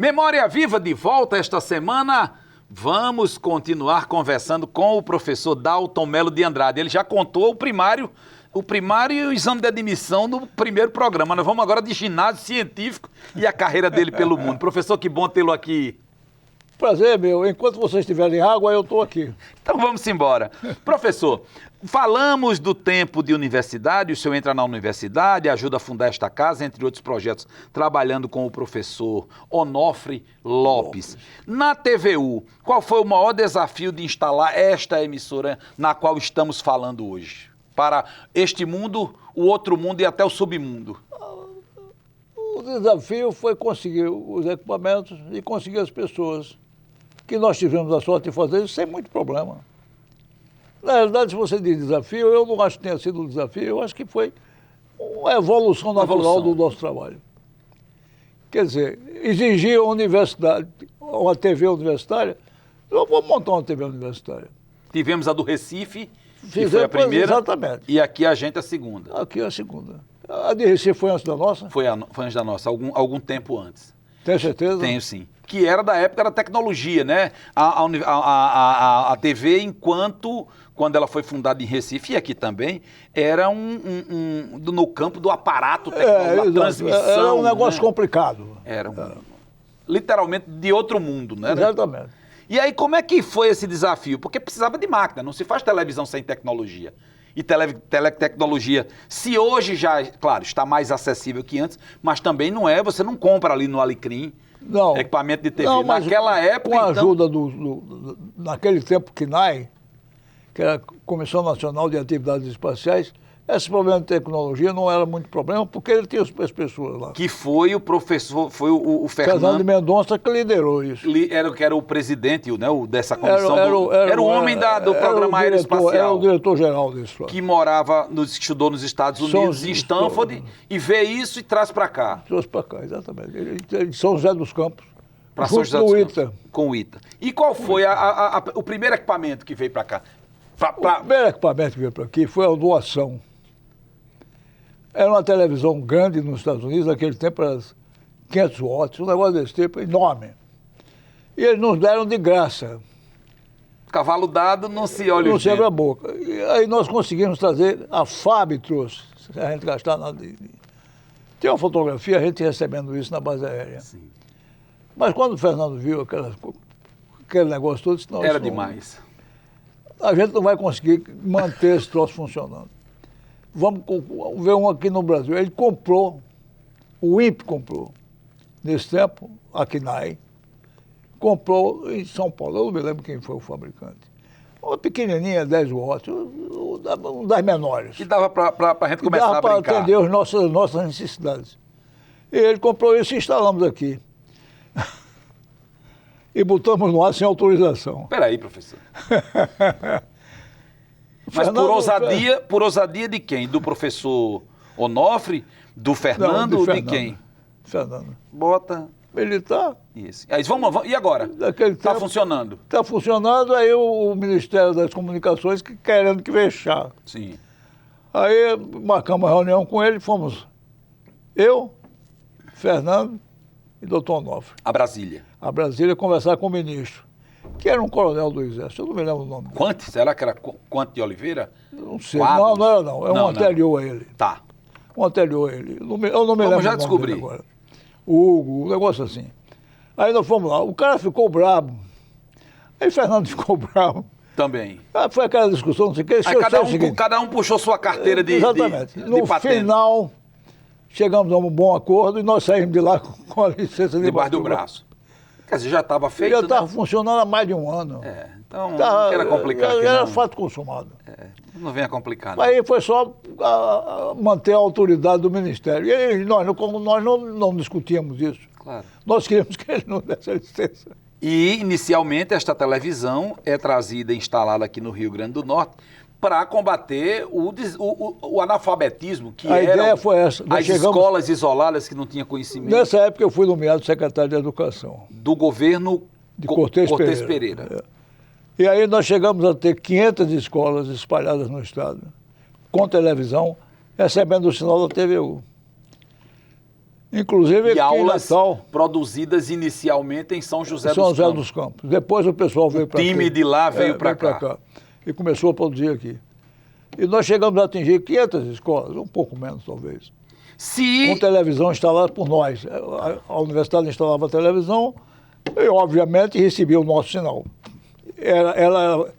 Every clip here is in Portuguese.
Memória Viva de volta esta semana. Vamos continuar conversando com o professor Dalton Melo de Andrade. Ele já contou o primário e o exame de admissão no primeiro programa. Nós vamos agora de ginásio científico e a carreira dele pelo mundo. Professor, que bom tê-lo aqui. Prazer, meu. Enquanto vocês tiverem água, eu estou aqui. Então vamos embora. Professor, falamos do tempo de universidade, o senhor entra na universidade, ajuda a fundar esta casa, entre outros projetos, trabalhando com o professor Onofre Lopes. Na TVU, qual foi o maior desafio de instalar esta emissora na qual estamos falando hoje? Para este mundo, o outro mundo e até o submundo. O desafio foi conseguir os equipamentos e conseguir as pessoas, que nós tivemos a sorte de fazer isso sem muito problema. Na realidade, se você diz desafio, eu não acho que tenha sido um desafio, eu acho que foi uma evolução natural do nosso trabalho. Quer dizer, exigir a universidade, uma TV universitária, eu vou montar uma TV universitária. Tivemos a do Recife, que foi a primeira, exatamente. E aqui a gente a segunda. Aqui a segunda. A de Recife foi antes da nossa? Foi antes da nossa, algum tempo antes. Tem certeza? Tenho sim. Que era da época da tecnologia, né? A TV, quando ela foi fundada em Recife, e aqui também, era no campo do aparato tecnológico, da transmissão. Era um negócio, né, complicado. Literalmente de outro mundo, né? Exatamente. E aí, como é que foi esse desafio? Porque precisava de máquina, não se faz televisão sem tecnologia. E teletecnologia, se hoje já, claro, está mais acessível que antes, mas também não é, você não compra ali no Alecrim equipamento de TV. Não, mas naquela época, com a ajuda naquele tempo CNAE, que era a Comissão Nacional de Atividades Espaciais, esse problema de tecnologia não era muito problema, porque ele tinha as pessoas lá. Que foi o professor, foi o Fernando Mendonça que liderou isso. Que era o presidente, né, dessa comissão. Era o homem do programa aeroespacial. Era o diretor-geral disso. Que estudou nos Estados Unidos, em Stanford, e vê isso e traz para cá. Trouxe para cá, exatamente. Ele de São José dos Campos. Para São José dos Campos. Com o ITA. E qual foi o primeiro equipamento que veio para cá? O primeiro equipamento que veio para aqui foi a doação. Era uma televisão grande nos Estados Unidos, naquele tempo era 500 watts, um negócio desse tipo, enorme. E eles nos deram de graça. Cavalo dado, não se olha não se abre a boca. E aí nós conseguimos trazer, a FAB trouxe, se a gente gastar nada. Tem uma fotografia, a gente recebendo isso na base aérea. Sim. Mas quando o Fernando viu aquele negócio todo, disse, era demais. A gente não vai conseguir manter esse troço funcionando. Vamos ver um aqui no Brasil. Ele comprou, o INPE comprou, nesse tempo, a CNAE, comprou em São Paulo, eu não me lembro quem foi o fabricante. Uma pequenininha, 10 watts, um das menores. Que dava para a gente começar a brincar. Dava para atender as nossas necessidades. E ele comprou isso e instalamos aqui. E botamos no ar sem autorização. Espera aí, professor. Mas por ousadia de quem? Do professor Onofre? Do Fernando? Ou de quem? Fernando. Bota. Militar. Isso. Aí, e agora? Está funcionando? Está funcionando, aí o Ministério das Comunicações querendo que fechar. Sim. Aí marcamos uma reunião com ele, fomos eu, Fernando e doutor Onofre. A Brasília. A Brasília conversar com o ministro, que era um coronel do Exército, eu não me lembro o nome. Quante? Será que era Quante de Oliveira? Não sei, não era não, é um anterior a ele. Tá. Um anterior a ele, eu não me lembro já descobri. Agora. Hugo, um negócio assim. Aí nós fomos lá, o cara ficou bravo, aí Fernando ficou bravo. Também. Foi aquela discussão, não sei o que. Aí cada um puxou sua carteira de exatamente. No final, chegamos a um bom acordo e nós saímos de lá com a licença debaixo do braço. Quer dizer, já estava feito, já estava funcionando há mais de um ano. Então não era complicado. Era fato consumado. Não venha complicar. Não. Aí foi só manter a autoridade do Ministério. E nós não discutíamos isso. Claro. Nós queríamos que ele não desse a licença. E, inicialmente, esta televisão é trazida e instalada aqui no Rio Grande do Norte para combater o analfabetismo, que a ideia foi essa. As escolas isoladas que não tinham conhecimento. Nessa época eu fui nomeado secretário de Educação. Do governo de Cortez Pereira. E aí nós chegamos a ter 500 escolas espalhadas no estado, com televisão, recebendo o sinal da TVU. Inclusive E aqui em aulas Natal, produzidas inicialmente em São José São dos José Campos. dos Campos. Depois o pessoal veio para cá. O time de lá veio para cá. E começou a produzir aqui. E nós chegamos a atingir 500 escolas, um pouco menos talvez. Com televisão instalada por nós. A universidade instalava a televisão e, obviamente, recebia o nosso sinal. Ela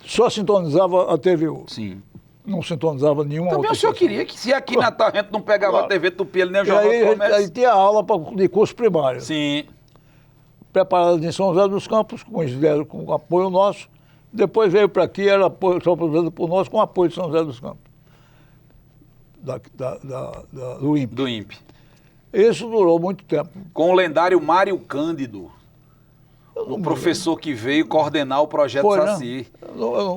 só sintonizava a TVU. Sim. Não sintonizava nenhuma Também outra o senhor estação. queria que, se aqui na Natal a gente não pegava a TV Tupi, ele nem o E Jornal do aí Comércio. tinha aula de curso primário. Sim. Preparada em São José dos Campos, com apoio nosso. Depois veio para aqui, era só produzido por nós, com apoio de São José dos Campos. Do INPE. Do INPE. Isso durou muito tempo. Com o lendário Mário Cândido, o professor que veio coordenar o projeto Foi, né? Saci.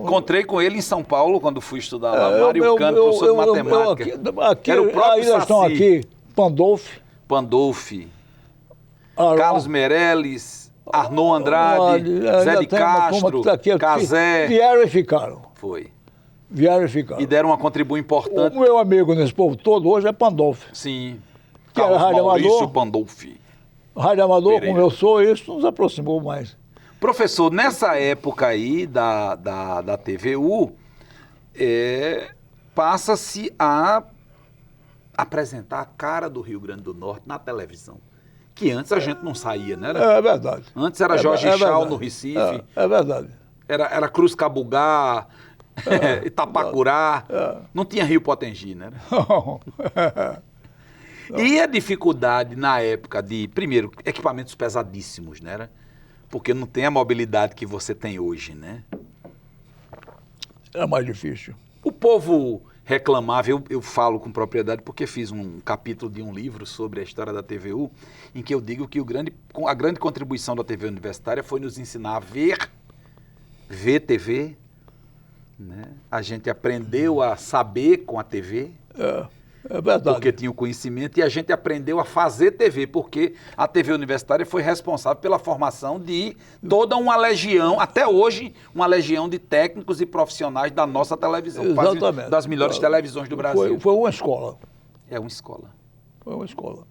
Encontrei com ele em São Paulo quando fui estudar lá. É, Mário Cândido, professor de matemática. Aqui, Era o próprio ainda estão Saci. aqui Pandolfi, Pandolfi, Aron, Carlos Meirelles, Arnon Andrade, Zé de Castro, Cazé. Vieram e ficaram. Foi. Vieram e ficaram. E deram uma contribuição importante. O meu amigo nesse povo todo hoje é Pandolfi. Sim. Que era Carlos rádio Maurício amador. Pandolfi. Rádio Amador, Pereira. como eu sou, isso nos aproximou mais. Professor, nessa época aí da TVU, passa-se a apresentar a cara do Rio Grande do Norte na televisão. Que antes a gente não saía, né? É verdade. Antes era Jorge Chau verdade. no Recife, É verdade. era Cruz Cabugá, Itapacurá, não tinha Rio Potengi, né? E a dificuldade na época de, primeiro, equipamentos pesadíssimos, né? Porque não tem a mobilidade que você tem hoje, né? É mais difícil. O povo reclamava, eu falo com propriedade porque fiz um capítulo de um livro sobre a história da TVU, em que eu digo que a grande contribuição da TV universitária foi nos ensinar a ver TV, né? A gente aprendeu a saber com a TV, É verdade. porque tinha o conhecimento, e a gente aprendeu a fazer TV, porque a TV universitária foi responsável pela formação de toda uma legião, até hoje, uma legião de técnicos e profissionais da nossa televisão, quase Exatamente. das melhores televisões do Brasil. Foi uma escola. É uma escola. Foi uma escola.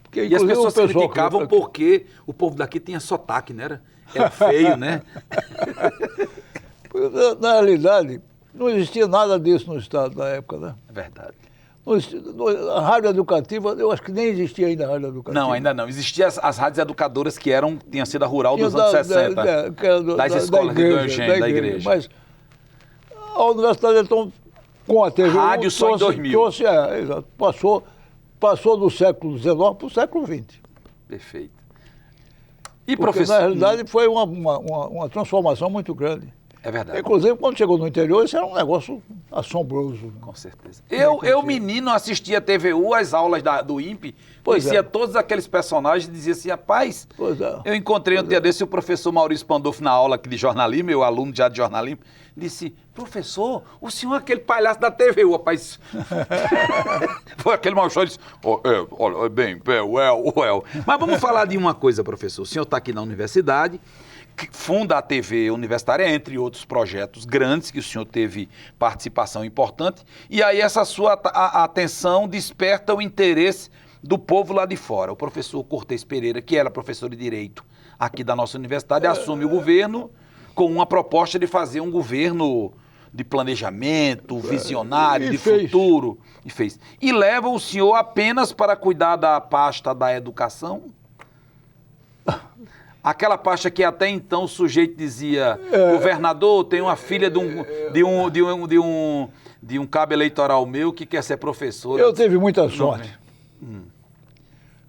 Porque, E as inclusive, pessoas o pessoal criticavam porque o povo daqui tinha sotaque, né? Era feio, né? Na realidade, não existia nada disso no Estado na época, né? É verdade. A rádio educativa, eu acho que nem existia ainda a rádio educativa. Não, ainda não. Existiam as rádios educadoras que tinham sido a rural dos anos 60. Que era das escolas de Dom Eugênio, da igreja. Mas a universidade, então, com a TV... Rádio só em 2000. Exato. Passou do século XIX para o século XX. Perfeito. E Porque, professor... na realidade, foi uma transformação muito grande. É verdade. Inclusive, quando chegou no interior, isso era um negócio assombroso. Com certeza. Eu, menino, assistia a TVU, as aulas do INPE, Pois conhecia é. todos aqueles personagens e dizia assim, rapaz, Pois é. eu encontrei um dia desse o professor Maurício Pandolfi na aula aqui de jornalismo, meu aluno já de jornalismo, disse, professor, o senhor é aquele palhaço da TVU, rapaz. Foi aquele mal-estar e disse, olha, bem, well. Mas vamos falar de uma coisa, professor. O senhor está aqui na universidade, que funda a TV universitária, entre outros projetos grandes que o senhor teve participação importante, e aí essa sua atenção desperta o interesse do povo lá de fora. O professor Cortez Pereira, que era professor de Direito aqui da nossa universidade, assume o governo com uma proposta de fazer um governo de planejamento, visionário, de futuro, e fez. E leva o senhor apenas para cuidar da pasta da educação? Aquela pasta que até então o sujeito dizia, governador, tem uma filha de um cabo eleitoral meu que quer ser professor. Eu tive muita sorte.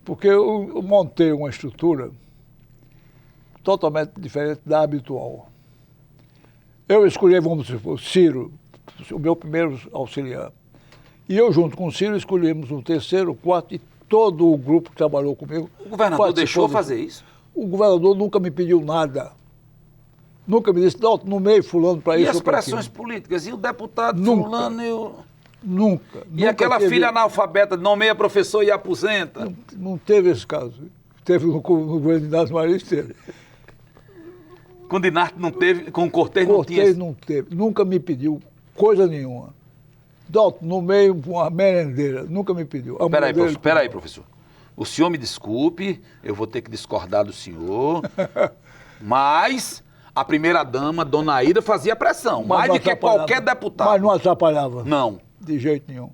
Porque eu montei uma estrutura totalmente diferente da habitual. Eu escolhi, vamos supor, Ciro, o meu primeiro auxiliar. E eu, junto com o Ciro, escolhemos o terceiro, o quarto e todo o grupo que trabalhou comigo. O governador deixou fazer isso? O governador nunca me pediu nada. Nunca me disse, não, nomeei fulano para isso. E as ou pra pressões aquilo. políticas? E o deputado Nunca. fulano e o... Nunca. E aquela teve, filha analfabeta, nomeia professor e aposenta? Não teve esse caso. Teve no governo de Inácio Marins, teve. Com Dinarte não teve, com Cortez não tinha. Cortez não teve. Nunca me pediu coisa nenhuma. Dalton, no meio, uma merendeira. Nunca me pediu. Espera aí, professor. O senhor me desculpe, eu vou ter que discordar do senhor, mas a primeira-dama, Dona Aida, fazia pressão, mais do que qualquer deputado. Mas não atrapalhava. Não. De jeito nenhum.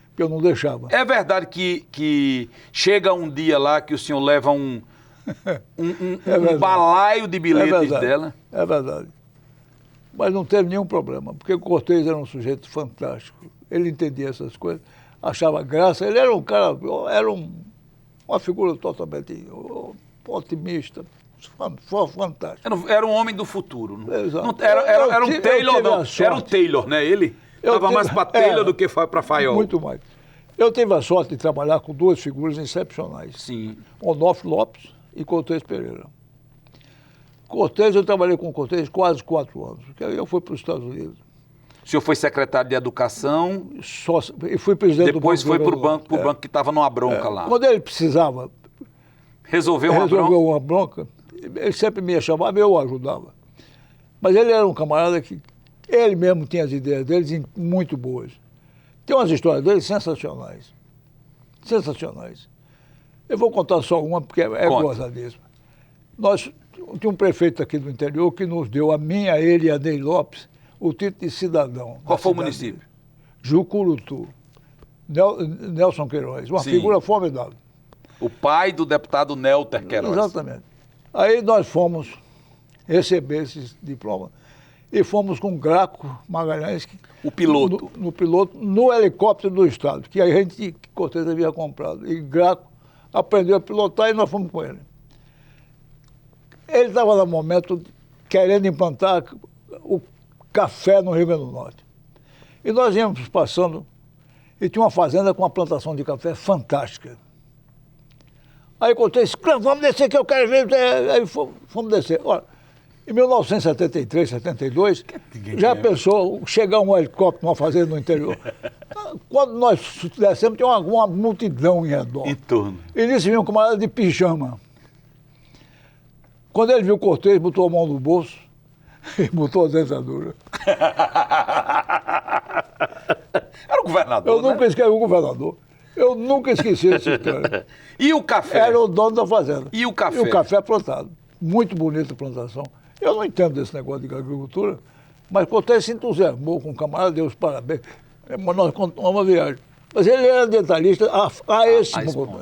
Porque eu não deixava. É verdade que chega um dia lá que o senhor leva um balaio de bilhetes dela? É verdade. Mas não teve nenhum problema, porque o Cortez era um sujeito fantástico. Ele entendia essas coisas, achava graça. Ele era um cara, uma figura totalmente otimista, fantástico. Era um homem do futuro. Exato. Não, era um Taylor, não. Era o Taylor, né? Ele estava mais para Taylor do que para Fayol. Muito mais. Eu tive a sorte de trabalhar com duas figuras excepcionais. Sim. Onofre Lopes e Cortez Pereira. Cortez, eu trabalhei com o Cortez quase 4 anos, porque aí eu fui para os Estados Unidos. O senhor foi secretário de Educação. E fui presidente depois do banco. Depois foi para o banco que estava numa bronca lá. Quando ele precisava resolver uma bronca, ele sempre me chamava e eu o ajudava. Mas ele era um camarada que ele mesmo tinha as ideias dele muito boas. Tem umas histórias dele sensacionais. Sensacionais. Eu vou contar só uma, porque é gozadíssima. Nós tinha um prefeito aqui do interior que nos deu, a ele e a Ney Lopes, o título de cidadão. Qual foi o município? Jucurutu. Nelson Queiroz, uma figura formidável. O pai do deputado Nelter Queiroz. Exatamente. Aí nós fomos receber esses diplomas e fomos com Graco Magalhães. O piloto. No piloto, no helicóptero do Estado, que a gente, Cortez havia comprado. E Graco aprendeu a pilotar e nós fomos com ele. Ele estava no momento querendo implantar o café no Rio Grande do Norte. E nós íamos passando e tinha uma fazenda com uma plantação de café fantástica. Aí Cortez disse, vamos descer que eu quero ver. Aí fomos descer. Olha, em 1973, 72, já pensou chegar um helicóptero numa fazenda no interior? Quando nós descemos, tinha uma multidão em redor. Em torno. E nisso vinha um camarada de pijama. Quando ele viu o Cortez, botou a mão no bolso e botou a dentadura. Era o governador, Eu nunca esqueci o governador. Eu nunca esqueci essa história. E o café? Era o dono da fazenda. E o café? E o café plantado. Muito bonita a plantação. Eu não entendo desse negócio de agricultura, mas Cortez se entusiasmou com o camarada, deu os parabéns. Mas nós contamos uma viagem. Mas ele era detalhista a esse ponto.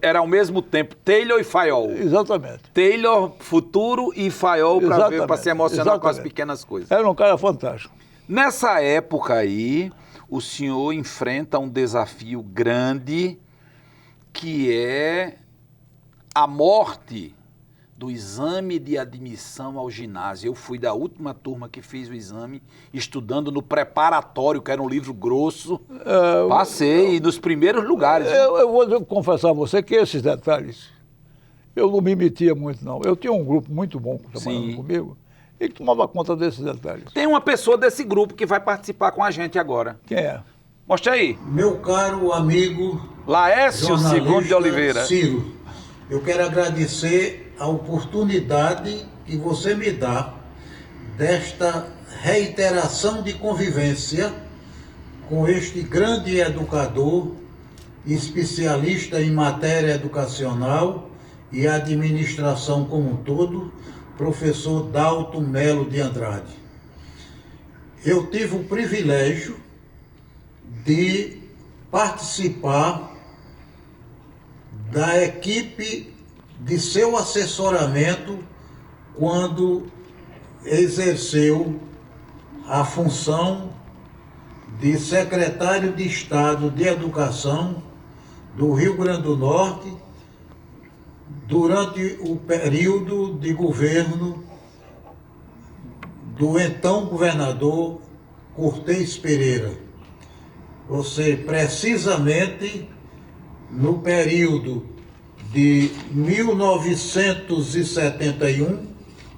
Era ao mesmo tempo Taylor e Fayol. Exatamente. Taylor, futuro, e Fayol para se emocionar com as pequenas coisas. Era um cara fantástico. Nessa época aí, o senhor enfrenta um desafio grande, que é a morte do exame de admissão ao ginásio. Eu fui da última turma que fez o exame, estudando no preparatório, que era um livro grosso. Passei nos primeiros lugares. Eu vou confessar a você que esses detalhes, eu não me metia muito, não. Eu tinha um grupo muito bom trabalhando comigo e que tomava conta desses detalhes. Tem uma pessoa desse grupo que vai participar com a gente agora. Quem é? Mostra aí. Meu caro amigo Laércio Segundo de Oliveira. Ciro, eu quero agradecer a oportunidade que você me dá desta reiteração de convivência com este grande educador, especialista em matéria educacional e administração como um todo, professor Dalton Melo de Andrade. Eu tive o privilégio de participar da equipe de seu assessoramento quando exerceu a função de secretário de Estado de Educação do Rio Grande do Norte durante o período de governo do então governador Cortez Pereira. Ou seja, precisamente no período de 1971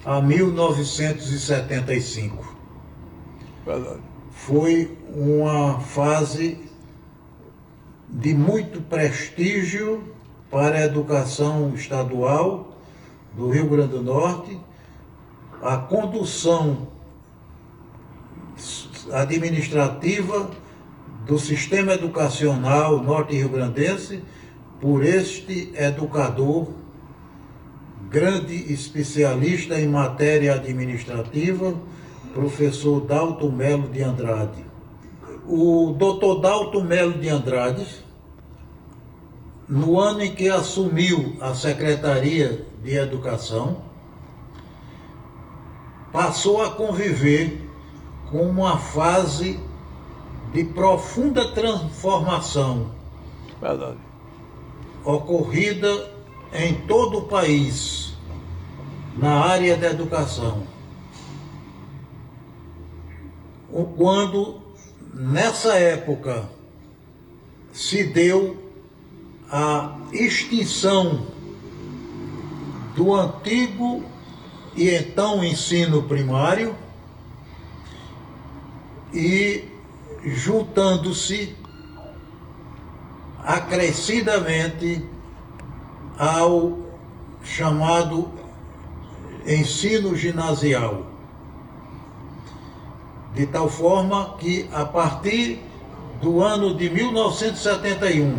a 1975. Verdade. Foi uma fase de muito prestígio para a educação estadual do Rio Grande do Norte, a condução administrativa do sistema educacional norte-riograndense por este educador, grande especialista em matéria administrativa, professor Dalton Melo de Andrade. O Dr. Dalton Melo de Andrade, no ano em que assumiu a Secretaria de Educação, passou a conviver com uma fase de profunda transformação. Verdade. Ocorrida em todo o país, na área da educação. Quando, nessa época, se deu a extinção do antigo e então ensino primário e juntando-se acrescidamente ao chamado ensino ginasial. De tal forma que, a partir do ano de 1971,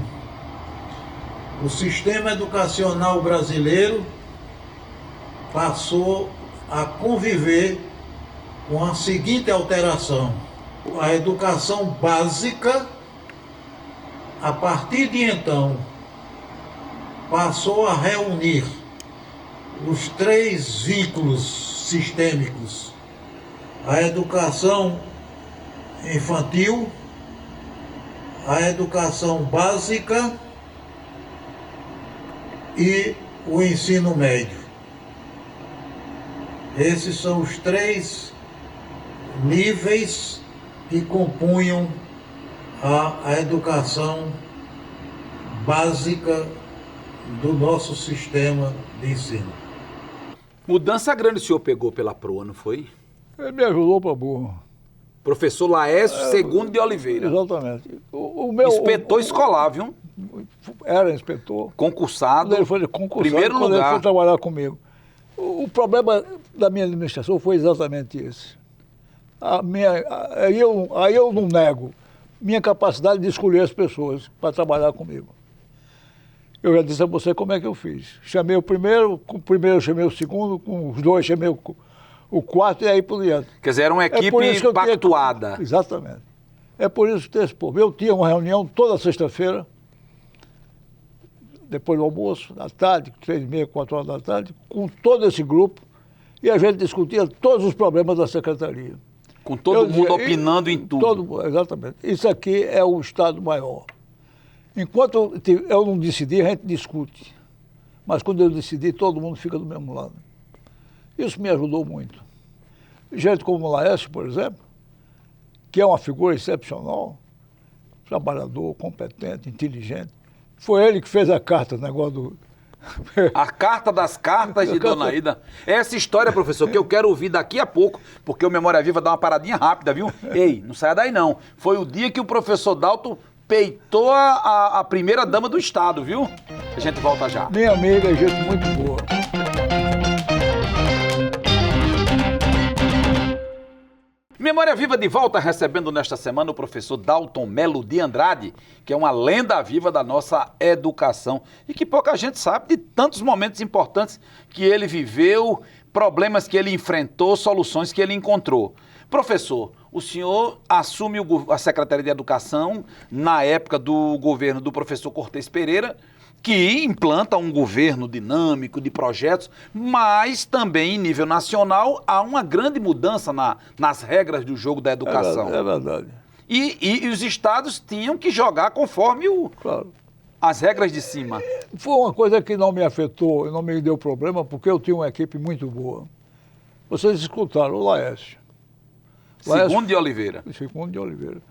o sistema educacional brasileiro passou a conviver com a seguinte alteração: a educação básica, a partir de então, passou a reunir os três vínculos sistêmicos: a educação infantil, a educação básica e o ensino médio. Esses são os três níveis que compunham a educação básica do nosso sistema de ensino. Mudança grande o senhor pegou pela proa, não foi? Ele me ajudou para burro. Professor Laércio II de Oliveira. Exatamente. O meu, Inspetor escolar, viu? Era inspetor. Concursado. Quando ele foi concursado, primeiro quando lugar. ele foi trabalhar comigo. O problema da minha administração foi exatamente esse. Aí eu não nego minha capacidade de escolher as pessoas para trabalhar comigo. Eu já disse a você como é que eu fiz. Chamei o primeiro, com o primeiro eu chamei o segundo, com os dois chamei o quarto e aí por diante. Quer dizer, era uma equipe pactuada. Exatamente. É por isso que esse povo. Eu tinha uma reunião toda sexta-feira, depois do almoço, à tarde, 3h30, 4 horas da tarde, com todo esse grupo, e a gente discutia todos os problemas da secretaria. Com todo mundo opinando em tudo. Exatamente. Isso aqui é o Estado maior. Enquanto eu não decidi, a gente discute. Mas quando eu decidi, todo mundo fica do mesmo lado. Isso me ajudou muito. Gente como o Laércio, por exemplo, que é uma figura excepcional, trabalhador, competente, inteligente. Foi ele que fez a carta, o negócio do... A carta das cartas de Dona Ida. Essa história, professor, que eu quero ouvir daqui a pouco, porque o Memória Viva dá uma paradinha rápida, viu? Ei, não saia daí não. Foi o dia que o professor Dalton peitou a primeira dama do Estado, viu? A gente volta já. Minha amiga é gente muito boa. Memória Viva de volta, recebendo nesta semana o professor Dalton Melo de Andrade, que é uma lenda viva da nossa educação e que pouca gente sabe de tantos momentos importantes que ele viveu, problemas que ele enfrentou, soluções que ele encontrou. Professor, o senhor assume a Secretaria de Educação na época do governo do professor Cortez Pereira, que implanta um governo dinâmico de projetos, mas também em nível nacional há uma grande mudança nas regras do jogo da educação. É verdade. E os estados tinham que jogar conforme Claro. as regras de cima. Foi uma coisa que não me afetou, não me deu problema, porque eu tinha uma equipe muito boa. Vocês escutaram o Laércio. Segundo de Oliveira. Segundo de Oliveira.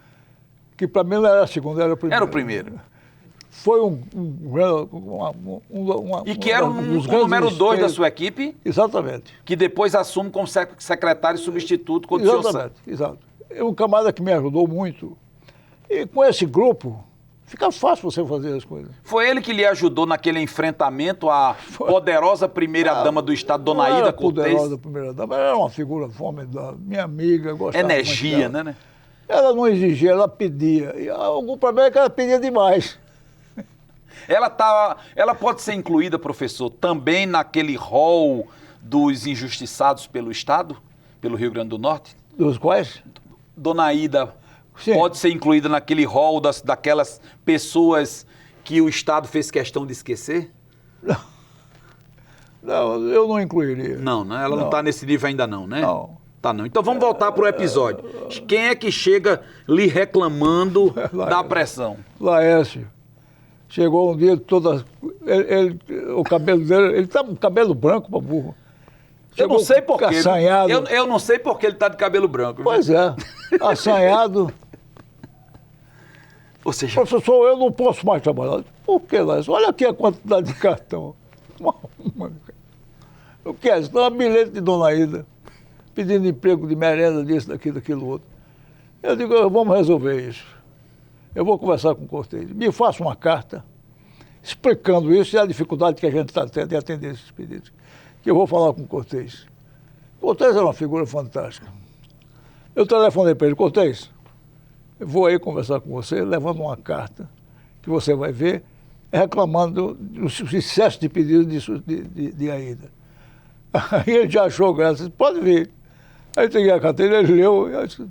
Que para mim não era segundo, era o primeiro. Era o primeiro. Foi E que era o número 2 da sua equipe? Exatamente. Que depois assume como secretário substituto quando o senhor... Exato. É um camarada que me ajudou muito. E com esse grupo, fica fácil você fazer as coisas. Foi ele que lhe ajudou naquele enfrentamento à poderosa primeira-dama do Estado, Dona Ida Cortez? Poderosa primeira-dama, era uma figura formidável, minha amiga, gostava energia, muito dela. né? Ela não exigia, ela pedia. E algum problema é que ela pedia demais. Ela pode ser incluída, professor, também naquele rol dos injustiçados pelo Estado, pelo Rio Grande do Norte? Dos quais? Dona Aida Sim. pode ser incluída naquele rol daquelas pessoas que o Estado fez questão de esquecer? Não, eu não incluiria. Não, né? Ela não está nesse nível ainda não, né? Não. Tá não. Então vamos voltar para o episódio. Quem é que chega lhe reclamando da pressão? Laércio. Chegou um dia o cabelo dele, ele tá com cabelo branco para burro. Eu não sei porquê. Assanhado. Eu não sei porque ele está de cabelo branco. Pois é, assanhado. Ou seja, Professor, eu não posso mais trabalhar. Por que, Laércio? Olha aqui a quantidade de cartão. O que é isso? Dá um bilhete de Dona Aida, pedindo emprego de merenda, disso, daquilo outro. Eu digo, vamos resolver isso. Eu vou conversar com o Cortez. Me faça uma carta explicando isso e a dificuldade que a gente está tendo de atender esses pedidos. Que eu vou falar com o Cortez. Cortez é uma figura fantástica. Eu telefonei para ele, Cortez, eu vou aí conversar com você, levando uma carta que você vai ver, reclamando do excesso de pedidos de Aida. Aí ele já achou graça, pode vir. Aí eu peguei a carteira, ele leu, eu disse,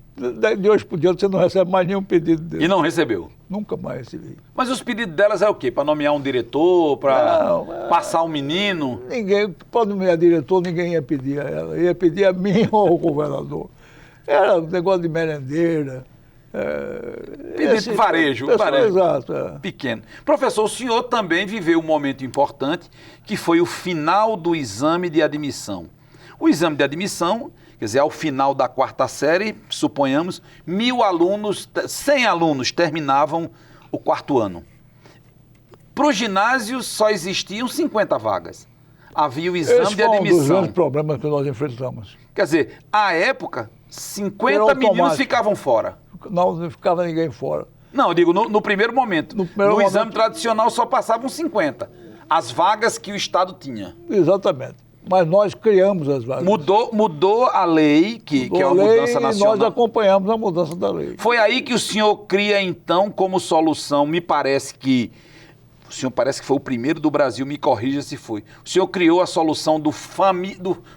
de hoje por diante você não recebe mais nenhum pedido dele. E não recebeu? Nunca mais recebi. Mas os pedidos delas é o quê? Para nomear um diretor, para passar um menino? Ninguém, pode nomear diretor, ninguém ia pedir a ela. Ia pedir a mim ou ao governador. Era um negócio de merendeira. Pedido varejo. Exato. É. Pequeno. Professor, o senhor também viveu um momento importante, que foi o final do exame de admissão. O exame de admissão, quer dizer, ao final da quarta série, suponhamos, 1.000 alunos, 100 alunos terminavam o quarto ano. Para o ginásio só existiam 50 vagas. Havia o exame de admissão. Esse foi um dos grandes problemas que nós enfrentamos. Quer dizer, à época, 50 meninos ficavam fora. Não ficava ninguém fora. Não, eu digo, no primeiro momento. No exame tradicional só passavam 50. As vagas que o Estado tinha. Exatamente. Mas nós criamos as vagas. Mudou a lei, que é uma mudança nacional. E nós acompanhamos a mudança da lei. Foi aí que o senhor cria, então, como solução, o senhor parece que foi o primeiro do Brasil, me corrija se foi. O senhor criou a solução do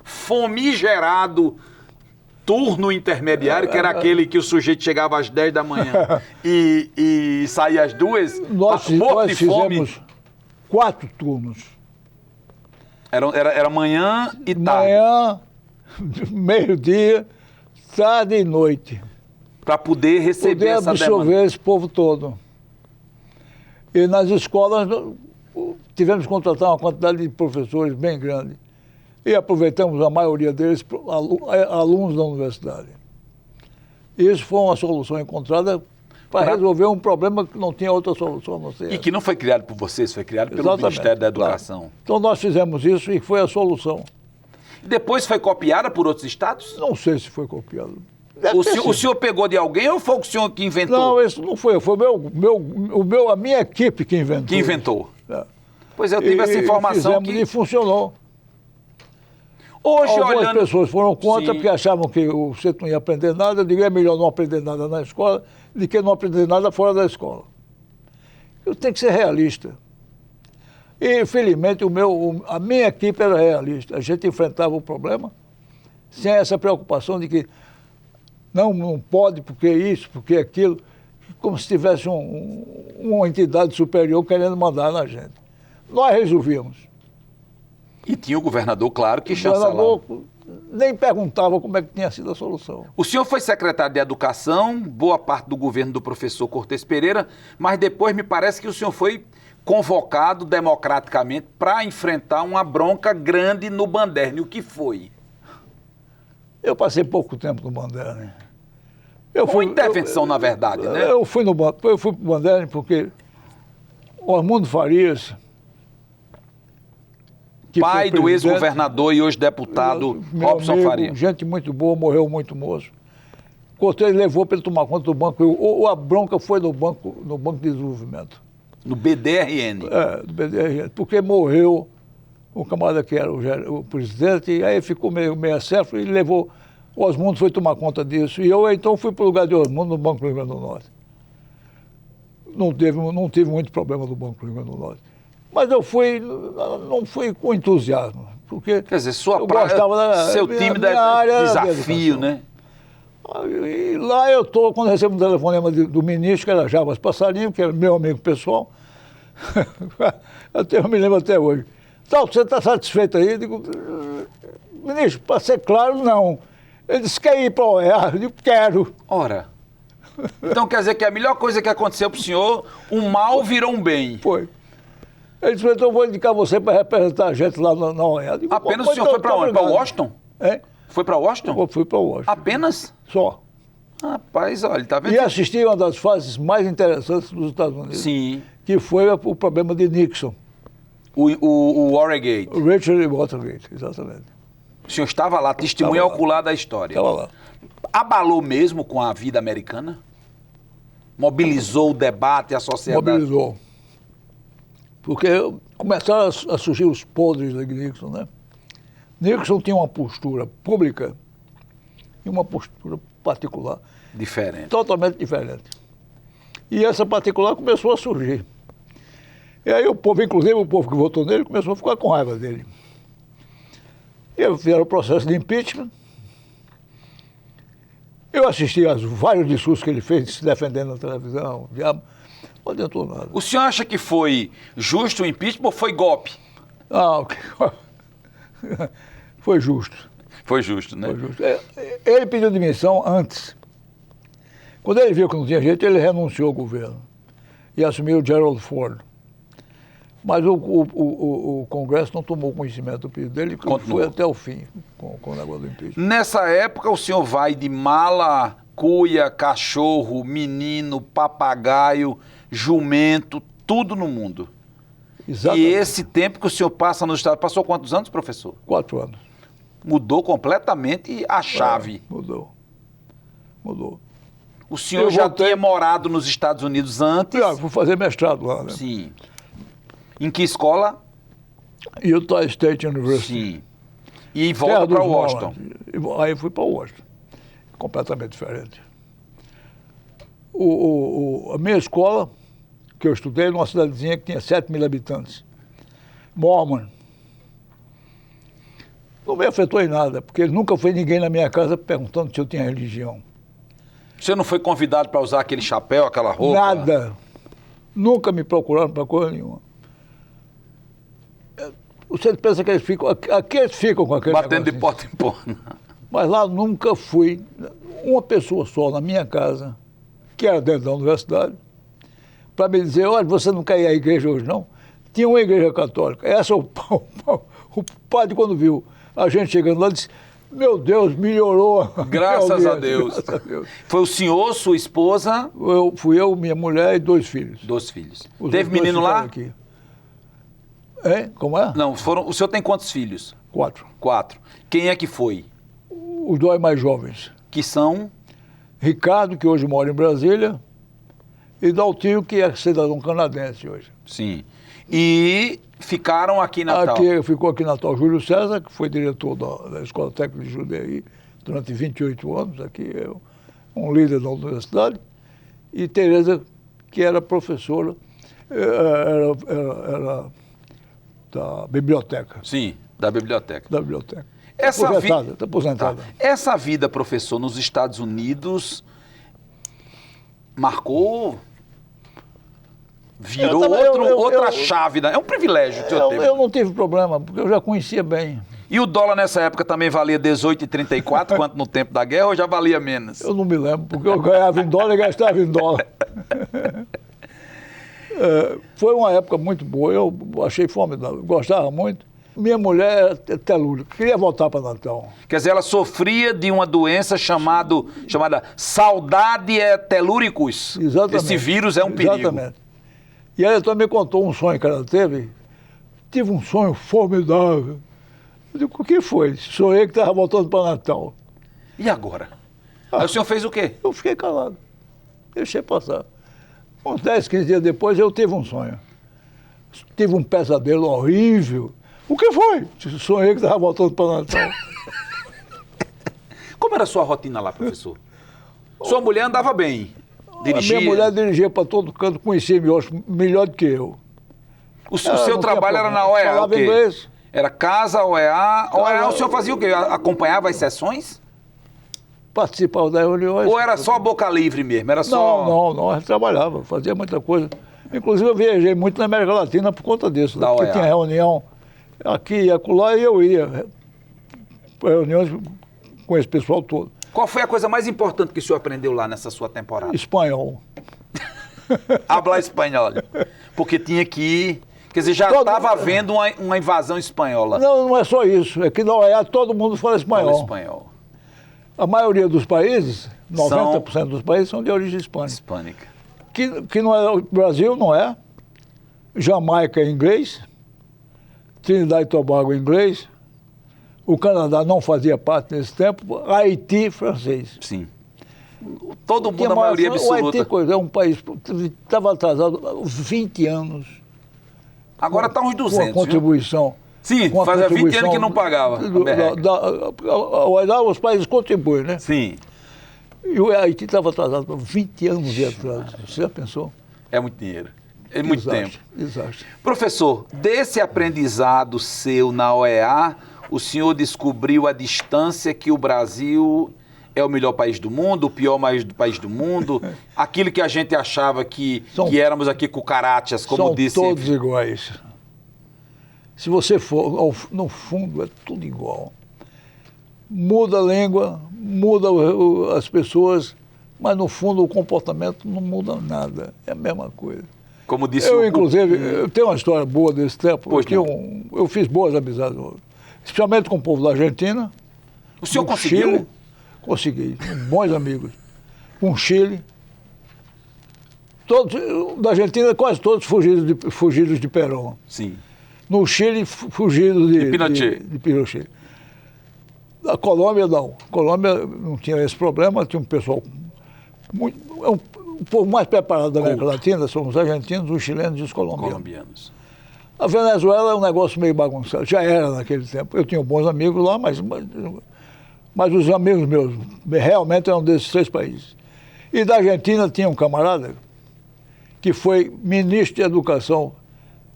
famigerado turno intermediário, que era aquele que o sujeito chegava às 10 da manhã e saía às 2, nós fizemos 4 turnos. Era manhã e tarde. Manhã, meio-dia, tarde e noite. Para poder receber essa demanda. Poder absorver esse povo todo. E nas escolas tivemos que contratar uma quantidade de professores bem grande. E aproveitamos a maioria deles, alunos da universidade. Isso foi uma solução encontrada para resolver um problema que não tinha outra solução a não ser essa. E que não foi criado por vocês, foi criado pelo Ministério da Educação. Claro. Então nós fizemos isso e foi a solução. E depois foi copiada por outros estados? Não sei se foi copiado. O senhor pegou de alguém ou foi o senhor que inventou? Não, isso não foi. Foi a minha equipe que inventou. Que inventou. É. Pois eu tive essa informação e funcionou. Hoje, Algumas pessoas foram contra, Sim. porque achavam que você não ia aprender nada. Eu digo, é melhor não aprender nada na escola do que não aprender nada fora da escola. Eu tenho que ser realista. E, infelizmente, a minha equipe era realista. A gente enfrentava o problema sem essa preocupação de que não pode, porque isso, porque aquilo, como se tivesse uma entidade superior querendo mandar na gente. Nós resolvíamos. E tinha o governador, claro, que chancelava. O governador nem perguntava como é que tinha sido a solução. O senhor foi secretário de Educação, boa parte do governo do professor Cortez Pereira, mas depois me parece que o senhor foi convocado democraticamente para enfrentar uma bronca grande no Banderne. O que foi? Eu passei pouco tempo no Banderne. Foi intervenção, na verdade, né? Eu fui para o Banderne porque o Armando Farias, pai do ex-governador e hoje deputado Robson Faria. Gente muito boa, morreu muito moço. Cortez levou para ele tomar conta do banco. A bronca foi no Banco de Desenvolvimento. No BDRN. No BDRN. Porque morreu o camarada que era o presidente, e aí ficou meio acéfalo e levou O Osmundo foi tomar conta disso. E eu, então, fui para o lugar de Osmundo no Banco do Rio Grande do Norte. Não tive muito problema no Banco do Rio Grande do Norte. Mas eu não fui com entusiasmo. Porque quer dizer, sua eu praia, gostava seu time da desafio, né? E lá eu estou, quando recebo um telefonema do ministro, que era Jarbas Passarinho, que era meu amigo pessoal, eu me lembro até hoje. Então, você está satisfeito aí? Eu digo, ministro, para ser claro, não. Ele disse, quer ir para o OEA? Eu digo, quero. Ora, então quer dizer que a melhor coisa que aconteceu para o senhor, um mal virou um bem. Foi. Ele disse, então eu vou indicar você para representar a gente lá na OEA. Digo, apenas o senhor foi para onde? Para Washington? É? Foi para Washington? Eu fui para Washington. Apenas? Só. Rapaz, olha, tá vendo? E assisti uma das fases mais interessantes dos Estados Unidos. Sim. Que foi o problema de Nixon. O Watergate. O Richard Watergate, exatamente. O senhor estava lá, testemunha ocular da história. Estava lá. Abalou mesmo com a vida americana? Mobilizou o debate, a sociedade? Mobilizou. Porque começaram a surgir os podres de Nixon, né? Nixon tinha uma postura pública e uma postura particular. Diferente. Totalmente diferente. E essa particular começou a surgir. E aí o povo, inclusive o povo que votou nele, começou a ficar com raiva dele. E fizeram o processo de impeachment. Eu assisti a vários discursos que ele fez, se defendendo na televisão, o diabo, não adiantou nada. O senhor acha que foi justo o impeachment ou foi golpe? Ah, foi justo. Foi justo, né? Foi justo. Ele pediu demissão antes. Quando ele viu que não tinha jeito, ele renunciou ao governo e assumiu o Gerald Ford. Mas o Congresso não tomou conhecimento do pedido dele e foi até o fim com o negócio do impeachment. Nessa época, o senhor vai de mala, cuia, cachorro, menino, papagaio, jumento, tudo no mundo. Exatamente. E esse tempo que o senhor passa nos Estados Unidos, passou quantos anos, professor? 4 anos. Mudou completamente a chave. Mudou. O senhor já tinha morado nos Estados Unidos antes? Fui fazer mestrado lá, né? Sim. Em que escola? Utah State University. Sim. E volta para Washington. Aí fui para Washington. Completamente diferente. A minha escola, que eu estudei, numa cidadezinha que tinha 7.000 habitantes. Mormon. Não me afetou em nada, porque nunca foi ninguém na minha casa perguntando se eu tinha religião. Você não foi convidado para usar aquele chapéu, aquela roupa? Nada. Nunca me procuraram para coisa nenhuma. Você pensa que eles ficam... Aqui eles ficam com aquele batendo de negócio porta em porta. Mas lá nunca fui. Uma pessoa só na minha casa, que era dentro da universidade, para me dizer, olha, você não quer ir à igreja hoje, não? Tinha uma igreja católica. Essa, o padre, quando viu a gente chegando lá, disse, meu Deus, melhorou. Graças a Deus. Graças a Deus. Foi o senhor, sua esposa? Fui eu, minha mulher e 2 filhos. 2 filhos. Os Teve dois menino lá? aqui. Como é? Não, o senhor tem quantos filhos? 4. 4. Quem é que foi? Os 2 mais jovens. Que são? Ricardo, que hoje mora em Brasília, e Daltinho, que é cidadão canadense hoje. Sim. E ficaram aqui em Natal? Ficou aqui em Natal Júlio César, que foi diretor da Escola Técnica de Judeia durante 28 anos, aqui é um líder da universidade, e Tereza, que era professora, era da biblioteca. Sim, da biblioteca. Da biblioteca. Está aposentada. Tá. Essa vida, professor, nos Estados Unidos marcou... Virou outra chave. É um privilégio que eu não tive problema, porque eu já conhecia bem. E o dólar nessa época também valia 18,34, quanto no tempo da guerra, ou já valia menos? Eu não me lembro, porque eu ganhava em dólar e gastava em dólar. Foi uma época muito boa, eu achei formidável, gostava muito. Minha mulher é telúrica, queria voltar para Natal. Quer dizer, ela sofria de uma doença chamada saudade telúricus. Exatamente. Esse vírus é um perigo. Exatamente. E ela também contou um sonho que ela teve. Tive um sonho formidável. Eu digo, o que foi? Sonhei que estava voltando para Natal. E agora? Aí o senhor fez o quê? Eu fiquei calado. Deixei passar. Uns 10, 15 dias depois, eu tive um sonho. Tive um pesadelo horrível. O que foi? Sonhei que estava voltando para Natal. Como era a sua rotina lá, professor? Sua mulher andava bem, dirigia? A minha mulher dirigia para todo canto, conhecia melhor do que eu. O seu trabalho era na OEA, falava o quê? inglês. Era casa, OEA. OEA, o senhor fazia o quê? Acompanhava as sessões? Participava das reuniões. Ou era só boca livre mesmo? Era só... Não, a gente trabalhava, fazia muita coisa. Inclusive eu viajei muito na América Latina por conta disso, Da porque OEA. tinha reunião aqui e acolá e eu ia. Reuniões com esse pessoal todo. Qual foi a coisa mais importante que o senhor aprendeu lá nessa sua temporada? Espanhol. Hablar espanhol. Porque tinha que ir... Quer dizer, já estava havendo uma invasão espanhola. Não é só isso. É que na OEA todo mundo fala espanhol. Fala espanhol. A maioria dos países, 90% dos países, são de origem hispânica. Hispânica. Que não é, o Brasil não é, Jamaica é inglês, Trinidad e Tobago é inglês, o Canadá não fazia parte nesse tempo, Haiti francês. Sim. Todo mundo, a maioria absoluta. O Haiti é um país que estava atrasado 20 anos. Agora está uns 200, com a contribuição. Sim, fazia 20 anos que não pagava. Os países contribuem, né? Sim. E o Haiti estava atrasado por 20 anos de atraso. Você já pensou? É muito dinheiro. É muito tempo. Desastre. Professor, desse aprendizado seu na OEA, o senhor descobriu a distância que o Brasil é o melhor país do mundo, o pior país do mundo, aquilo que a gente achava que éramos aqui cucarachas, como disse... São todos iguais. Se você for, no fundo, é tudo igual. Muda a língua, muda as pessoas, mas no fundo o comportamento não muda nada. É a mesma coisa. Como disse inclusive, eu tenho uma história boa desse tempo. Pois eu fiz boas amizades, especialmente com o povo da Argentina. O senhor conseguiu? Chile, consegui, bons amigos. Com o Chile. Todos, da Argentina, quase todos fugidos de Perón. Sim. No Chile, fugidos de Pinochet. A Colômbia, não. A Colômbia não tinha esse problema, tinha um pessoal muito... O povo mais preparado da América Latina são os argentinos, os chilenos e os colombianos. A Venezuela é um negócio meio bagunçado, já era naquele tempo. Eu tinha bons amigos lá, mas os amigos meus realmente eram desses 3 países. E da Argentina tinha um camarada que foi ministro de Educação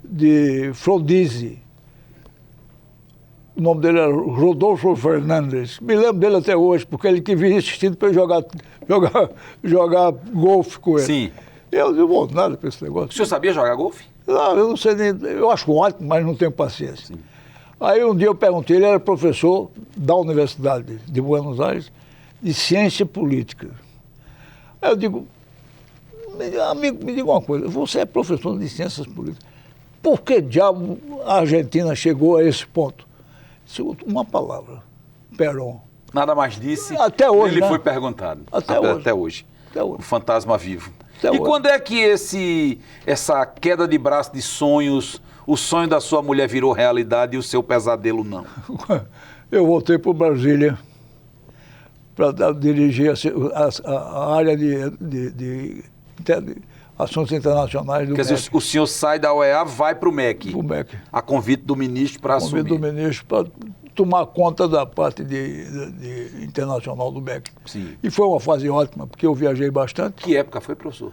de Frondizi. O nome dele era Rodolfo Fernandes. Me lembro dele até hoje, porque ele que vinha insistindo para eu jogar golfe com ele. Sim. Eu não vou nada para esse negócio. O senhor sabia jogar golfe? Não, eu não sei nem... Eu acho ótimo, mas não tenho paciência. Sim. Aí um dia eu perguntei, ele era professor da Universidade de Buenos Aires, de Ciência Política. Aí eu digo, amigo, me diga uma coisa, você é professor de Ciências Políticas, por que diabo a Argentina chegou a esse ponto? Uma palavra, Perón. Nada mais disse. Até hoje, ele foi perguntado. Até hoje. O fantasma vivo. Quando é que essa queda de braço de sonhos, o sonho da sua mulher virou realidade e o seu pesadelo não? Eu voltei para Brasília para dirigir a área de assuntos internacionais do MEC. Quer dizer, o senhor sai da OEA, vai para o MEC. Para o MEC. A convite do ministro para assumir. Convite do ministro para tomar conta da parte internacional do MEC. Sim. E foi uma fase ótima, porque eu viajei bastante. Que época foi, professor?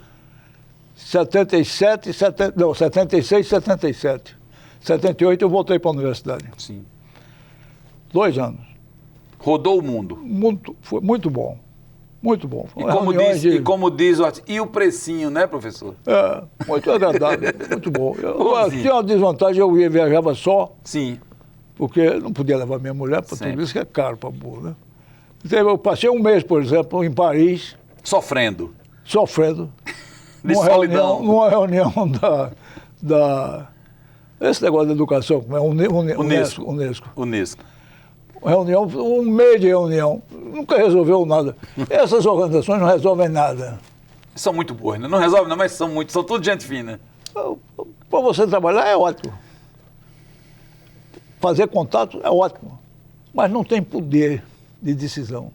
76, 77. 78 eu voltei para a universidade. Sim. 2 anos. Rodou o mundo. Foi muito bom. Muito bom. E como diz o artista, e o precinho, né, professor? É, muito agradável, muito bom. Tinha uma desvantagem, eu viajava só. Sim. Porque não podia levar minha mulher para tudo isso, que é caro para burro, né? Então, eu passei um mês, por exemplo, em Paris. Sofrendo. De solidão. Numa reunião esse negócio da educação, como é Unesco. Reunião, um mês de reunião, nunca resolveu nada. Essas organizações não resolvem nada. São muito boas, né? Não resolvem não, mas são tudo gente fina. Para você trabalhar é ótimo. Fazer contato é ótimo, mas não tem poder de decisão.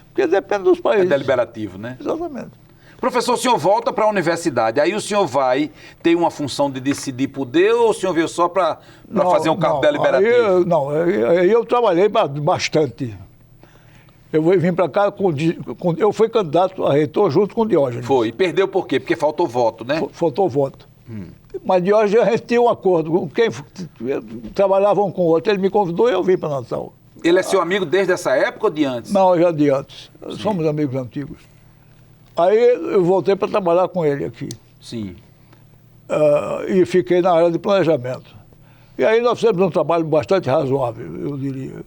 Porque depende dos países. É deliberativo, né? Exatamente. Professor, o senhor volta para a universidade, aí o senhor vai ter uma função de decidir poder ou o senhor veio só para fazer um cargo deliberativo? Aí eu trabalhei bastante. Eu vim para cá, eu fui candidato a reitor junto com o Diógenes. Foi. E perdeu por quê? Porque faltou voto, né? Faltou voto. Mas Diógenes, a gente tinha um acordo. Quem trabalhava um com o outro, ele me convidou e eu vim para Natal. Ele é seu amigo desde essa época ou de antes? Não, já de antes. Somos amigos antigos. Aí eu voltei para trabalhar com ele aqui. Sim. E fiquei na área de planejamento. E aí nós fizemos um trabalho bastante razoável, eu diria.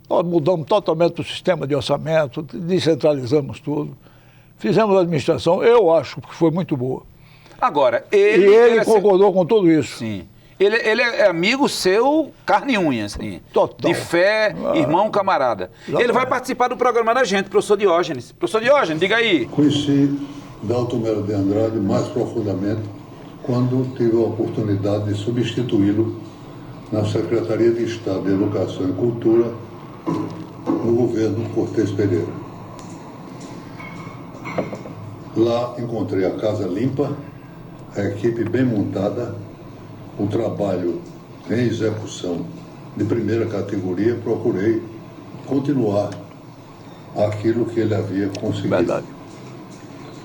Nós mudamos totalmente o sistema de orçamento, descentralizamos tudo. Fizemos a administração, eu acho que foi muito boa. Agora, E ele concordou com tudo isso. Sim. Ele é amigo seu, carne e unha, assim. Total. De fé, irmão, camarada. Ele vai participar do programa da gente, professor Diógenes. Professor Diógenes, diga aí. Conheci Dalton Melo de Andrade mais profundamente quando tive a oportunidade de substituí-lo na Secretaria de Estado de Educação e Cultura no governo Cortes Pereira. Lá encontrei a casa limpa, a equipe bem montada, o trabalho em execução de primeira categoria. Procurei continuar aquilo que ele havia conseguido. Verdade.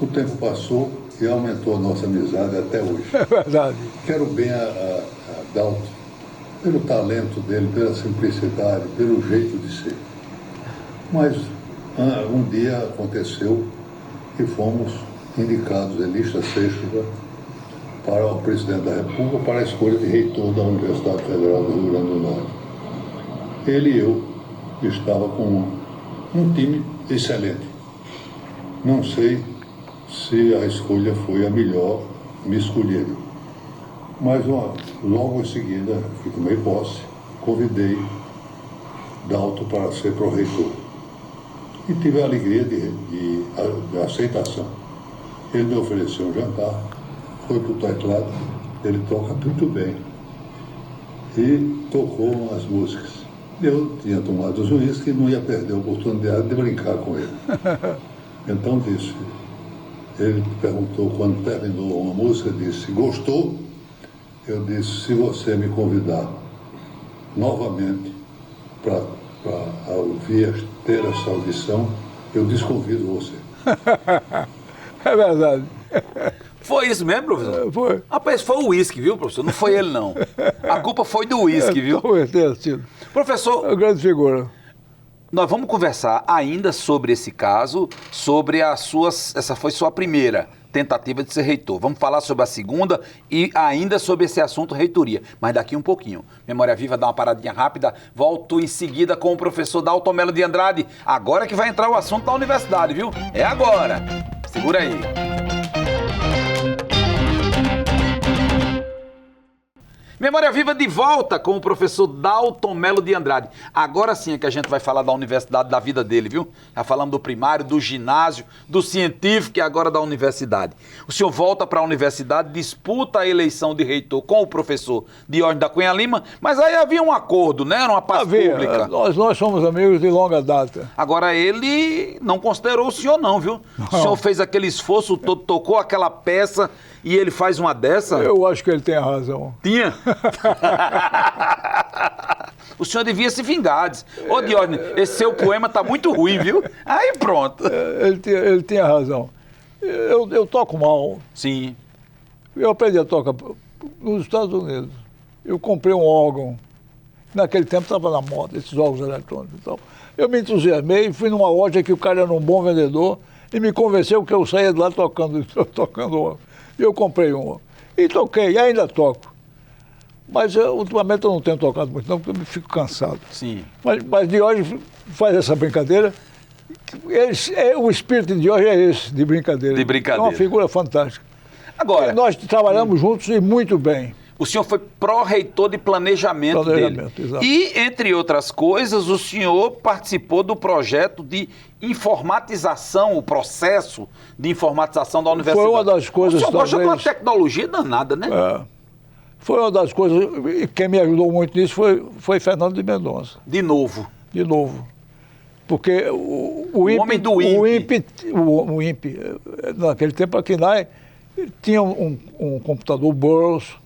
O tempo passou e aumentou a nossa amizade até hoje. É verdade. Quero bem a Dalton, pelo talento dele, pela simplicidade, pelo jeito de ser. Mas um dia aconteceu e fomos indicados em lista sexta para o presidente da República para a escolha de reitor da Universidade Federal do Rio Grande do Norte. Ele e eu estava com um time excelente. Não sei se a escolha foi a melhor me escolheram. Mas logo em seguida, que tomei posse, convidei Dalton para ser pró-reitor. E tive a alegria de aceitação. Ele me ofereceu um jantar, foi para o teclado, ele toca muito bem. E tocou umas músicas. Eu tinha tomado o uísque e não ia perder a oportunidade de brincar com ele. Então disse, ele perguntou quando terminou uma música, disse, gostou? Eu disse, se você me convidar novamente para ouvir, ter essa audição, eu desconvido você. É verdade. Foi isso mesmo, professor? Foi. Rapaz, foi o uísque, viu, professor? Não foi ele, não. A culpa foi do uísque, viu? Talvez tenha sido. Professor, É uma grande figura. nós vamos conversar ainda sobre esse caso, sobre essa foi sua primeira tentativa de ser reitor. Vamos falar sobre a segunda e ainda sobre esse assunto reitoria, mas daqui um pouquinho. Memória Viva dá uma paradinha rápida, volto em seguida com o professor Dalton Melo de Andrade, agora que vai entrar o assunto da universidade, viu? É agora. Segura aí. Memória Viva de volta com o professor Dalton Melo de Andrade. Agora sim é que a gente vai falar da universidade, da vida dele, viu? Já falamos do primário, do ginásio, do científico e agora da universidade. O senhor volta para a universidade, disputa a eleição de reitor com o professor Diógenes da Cunha Lima, mas aí havia um acordo, né? Era uma paz pública. Nós somos amigos de longa data. Agora ele não considerou o senhor não, viu? O senhor fez aquele esforço todo, tocou aquela peça e ele faz uma dessa? Eu acho que ele tem razão. Tinha? O senhor devia se vingar. Ô, Diógenes, esse seu poema tá muito ruim, viu? Aí pronto. Ele tinha razão. Eu toco mal. Sim. Eu aprendi a tocar nos Estados Unidos. Eu comprei um órgão. Naquele tempo estava na moda, esses órgãos eletrônicos e tal. Eu me entusiasmei, fui numa loja que o cara era um bom vendedor e me convenceu que eu saía de lá tocando órgão. E eu comprei um. E toquei, e ainda toco. Mas ultimamente eu não tenho tocado muito, não, porque eu fico cansado. Sim. Mas Diógenes faz essa brincadeira. O espírito de Diógenes é esse, de brincadeira. De brincadeira. É uma figura fantástica. Agora, Nós trabalhamos juntos e muito bem. o senhor foi pró-reitor de planejamento dele. Exato. E, entre outras coisas, o senhor participou do projeto de informatização, o processo de informatização da universidade. Foi uma das coisas, o senhor gosta de uma talvez... tecnologia danada, né? Foi uma das coisas, e quem me ajudou muito nisso foi Fernando de Mendonça, De novo. de novo. Porque o INPE, homem do INPE. o INPE, naquele tempo aqui lá, tinha um computador Burroughs,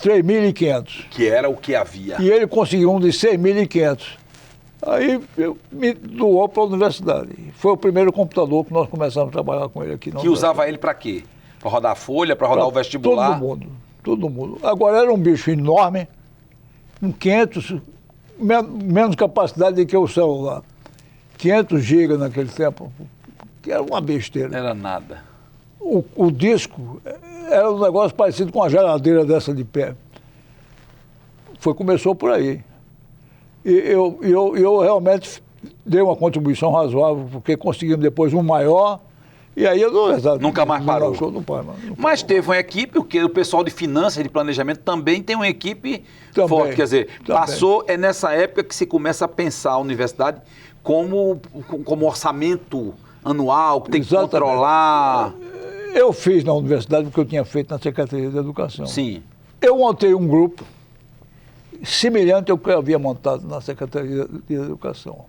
3.500. Que era o que havia. E ele conseguiu um de 6.500. Aí me doou para a universidade. Foi o primeiro computador que nós começamos a trabalhar com ele aqui na Que usava ele para quê? Para rodar a folha, para rodar o vestibular? Todo mundo. Agora era um bicho enorme, com 500, menos capacidade do que o celular. 500 GB naquele tempo, que era uma besteira. Não era nada. O disco era um negócio parecido com uma geladeira dessa de pé. Começou por aí. E eu realmente dei uma contribuição razoável, porque conseguimos depois um maior, e aí eu nunca mais parou. Mas teve uma equipe, porque o pessoal de finanças, de planejamento, também tem uma equipe forte. Quer dizer, passou, é nessa época que se começa a pensar a universidade como orçamento anual, que tem que controlar. Eu fiz na universidade o que eu tinha feito na Secretaria de Educação. Sim. Eu montei um grupo semelhante ao que eu havia montado na Secretaria de Educação.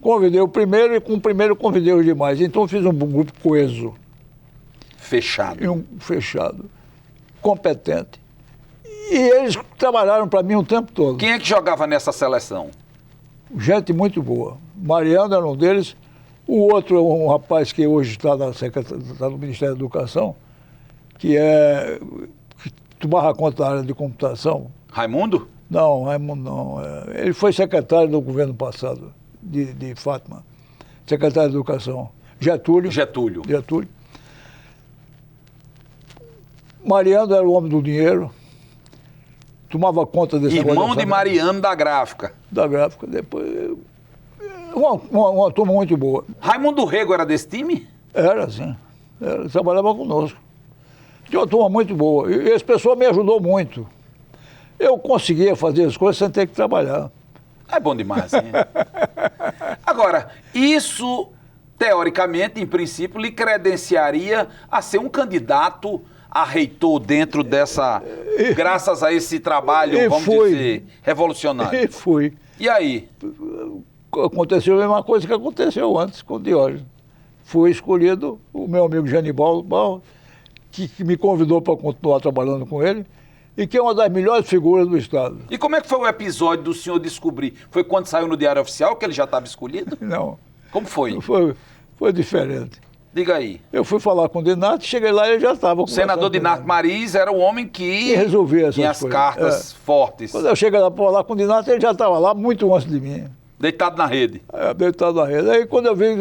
Convidei o primeiro e com o primeiro convidei os demais. Então eu fiz um grupo coeso. Fechado. Fechado. Competente. E eles trabalharam para mim o tempo todo. Quem é que jogava nessa seleção? Gente muito boa. Mariano era um deles. O outro é um rapaz que hoje está no Ministério da Educação, que tomava conta da área de computação. Raimundo? Não, Raimundo não. Ele foi secretário do governo passado, de Fátima. Secretário de Educação. Getúlio. Mariano era o homem do dinheiro. Tomava conta desse negócio. Irmão de Mariano da gráfica. Da gráfica. Depois... Uma turma muito boa. Raimundo Rego era desse time? Era, sim. Ele trabalhava conosco. Tinha uma turma muito boa. E esse pessoal me ajudou muito. Eu conseguia fazer as coisas sem ter que trabalhar. É bom demais, hein? Agora, isso, teoricamente, em princípio, lhe credenciaria a ser um candidato a reitor dentro dessa... graças a esse trabalho, vamos dizer, revolucionário. E fui. E aí? Aconteceu a mesma coisa que aconteceu antes com o Diógenes. Foi escolhido o meu amigo Genibaldo, que me convidou para continuar trabalhando com ele, e que é uma das melhores figuras do Estado. E como é que foi o episódio do senhor descobrir? Foi quando saiu no Diário Oficial que ele já estava escolhido? Não. Como foi? Foi diferente. Diga aí. Eu fui falar com o Dinarte, cheguei lá e ele já estava... O senador Dinarte Mariz era o homem que resolvia essas tinha as coisas. cartas fortes. Quando eu cheguei lá para falar com o Dinarte, ele já estava lá muito antes de mim. Deitado na rede. Deitado na rede. Aí quando eu vi...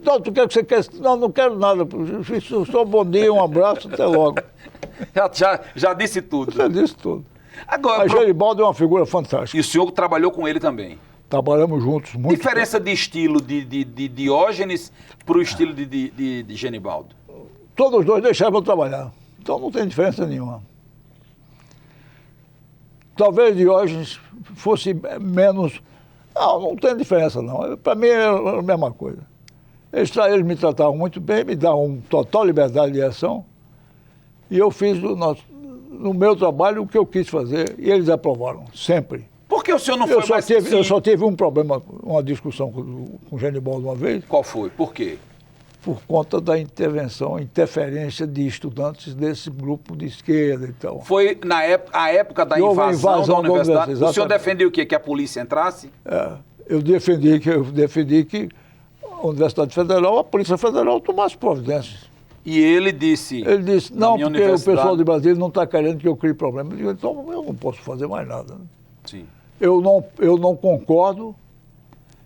Não, tu quer que você quer? Não, não quero nada. Só bom dia, um abraço, até logo. Já disse tudo. Já disse tudo. Agora, Mas Genibaldo é uma figura fantástica. E o senhor trabalhou com ele também? Trabalhamos juntos. Muito Diferença tempo. De estilo de Diógenes para o estilo de Genibaldo? Todos os dois deixaram eu trabalhar. Então não tem diferença nenhuma. Talvez Diógenes fosse menos... Não tem diferença não. Para mim é a mesma coisa. Eles me tratavam muito bem, me davam total liberdade de ação. E eu fiz no meu trabalho o que eu quis fazer. E eles aprovaram, sempre. Por que o senhor não foi mais... Eu só tive um problema, uma discussão com o Genibaldo uma vez. Qual foi? Por quê? Por conta da interferência de estudantes desse grupo de esquerda e tal. Foi a época da invasão da universidade? O senhor defendeu o quê? Que a polícia entrasse? Eu defendi que a Universidade Federal, a Polícia Federal tomasse providências. E ele disse... Ele disse, não, porque o pessoal de Brasília não está querendo que eu crie problema. Eu digo, então eu não posso fazer mais nada. Sim. Eu não concordo,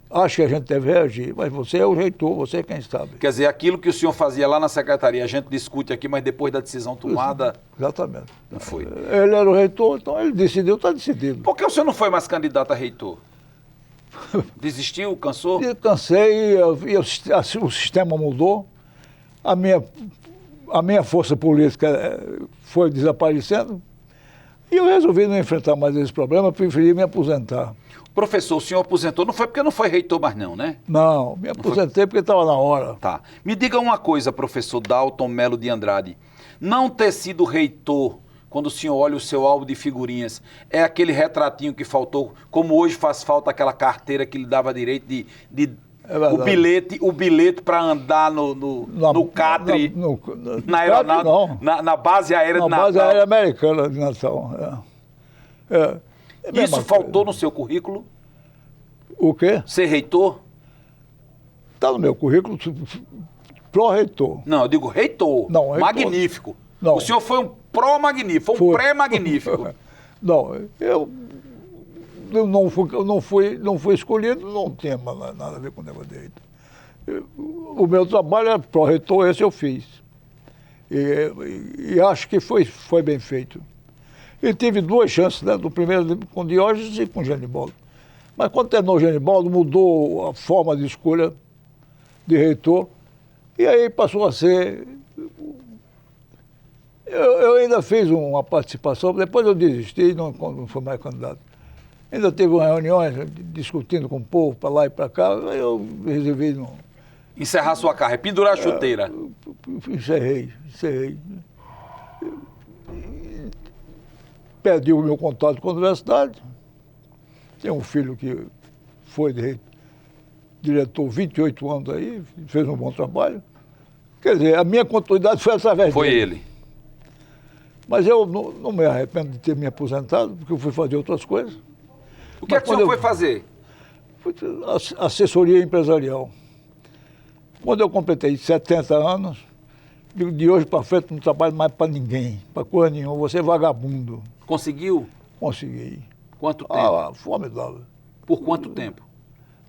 acho que a gente deve reagir, mas você é o reitor, você é quem sabe. Quer dizer, aquilo que o senhor fazia lá na secretaria, a gente discute aqui, mas depois da decisão tomada... Exatamente. Não foi. Ele era o reitor, então ele decidiu, está decidido. Por que o senhor não foi mais candidato a reitor? Desistiu, cansou? Cansei, o sistema mudou, a minha força política foi desaparecendo, e eu resolvi não enfrentar mais esse problema, preferi me aposentar. Professor, o senhor aposentou, não foi porque não foi reitor mais não, né? Não, me aposentei porque estava na hora. Tá. Me diga uma coisa, professor Dalton Melo de Andrade, não ter sido reitor, quando o senhor olha o seu álbum de figurinhas, é aquele retratinho que faltou, como hoje faz falta aquela carteira que lhe dava direito o bilhete para andar no Catre, na aeronáutica, na base aérea de Natal. Na base aérea americana de Natal. Isso faltou no seu currículo? O quê? Ser reitor? Está no meu currículo, pró-reitor. Não, eu digo reitor. Não, reitor. Magnífico. Não. O senhor foi um pró-magnífico, foi um pré-magnífico. Não, eu não fui escolhido, não tinha nada a ver com o negócio de reitor. O meu trabalho era pró-reitor, esse eu fiz. E acho que foi bem feito. E tive duas chances, né? Do primeiro com Diógenes e com Genibaldo. Mas quando terminou o Genibaldo, mudou a forma de escolha de reitor, e aí passou a ser... Eu ainda fiz uma participação, depois eu desisti, não fui mais candidato. Ainda teve umas reuniões discutindo com o povo, para lá e para cá, aí eu resolvi não... Encerrar sua carreira, pendurar a chuteira. Encerrei. Perdi o meu contato com a universidade. Tenho um filho que foi diretor 28 anos aí, fez um bom trabalho. Quer dizer, a minha continuidade foi através dele. Foi ele. Mas eu não me arrependo de ter me aposentado, porque eu fui fazer outras coisas. O que é que o senhor foi fazer? Fui assessoria empresarial. Quando eu completei 70 anos, de hoje para frente não trabalho mais para ninguém, para coisa nenhuma, você é vagabundo. Conseguiu? Consegui. Quanto tempo? Formidável. Por quanto tempo?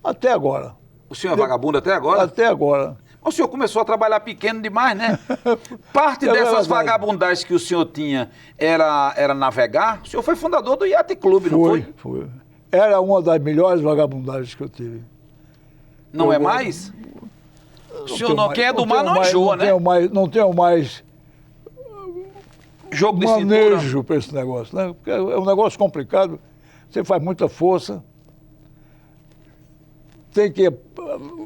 Até agora. O senhor é vagabundo até agora? Até agora. O senhor começou a trabalhar pequeno demais, né? Parte dessas vagabundagens que o senhor tinha era navegar? O senhor foi fundador do Yacht Club, não foi? Foi. Era uma das melhores vagabundagens que eu tive. Não é mais? O senhor não, quem é do mar não enjoa, né? Não tenho mais jogo de manejo para esse negócio, né? Porque é um negócio complicado, você faz muita força, tem que...